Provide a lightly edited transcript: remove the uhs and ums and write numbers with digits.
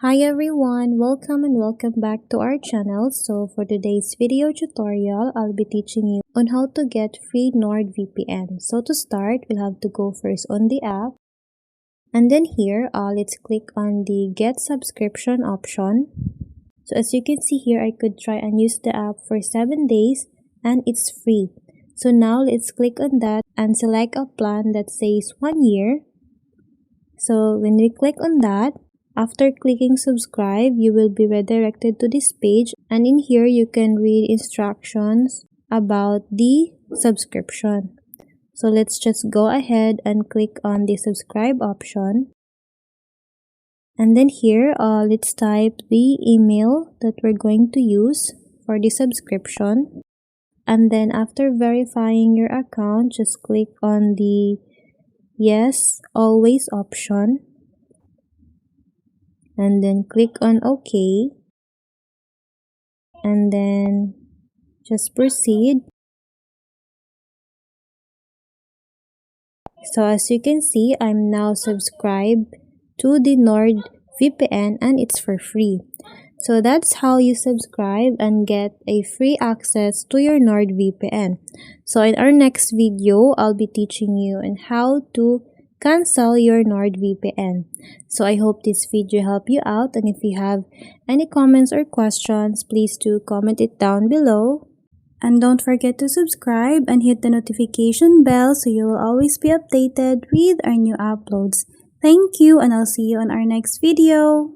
Hi everyone, welcome and welcome back to our channel. So for today's video tutorial, I'll be teaching you on how to get free NordVPN. So to start, we'll have to go first on the app. And then here, let's click on the get subscription option. So as you can see here, I could try and use the app for 7 days and it's free. So now let's click on that and select a plan that says 1 year. So when we click on that, after clicking subscribe, you will be redirected to this page, and in here you can read instructions about the subscription. So let's just go ahead and click on the subscribe option. And then here, let's type the email that we're going to use for the subscription. And then after verifying your account, just click on the yes, always option. And then click on OK. And then just proceed. So as you can see, I'm now subscribed to the NordVPN and it's for free. So that's how you subscribe and get a free access to your NordVPN. So in our next video, I'll be teaching you on how to cancel your NordVPN. So I hope this video helped you out, and if you have any comments or questions, please do comment it down below. And don't forget to subscribe and hit the notification bell so you will always be updated with our new uploads. Thank you, and I'll see you on our next video.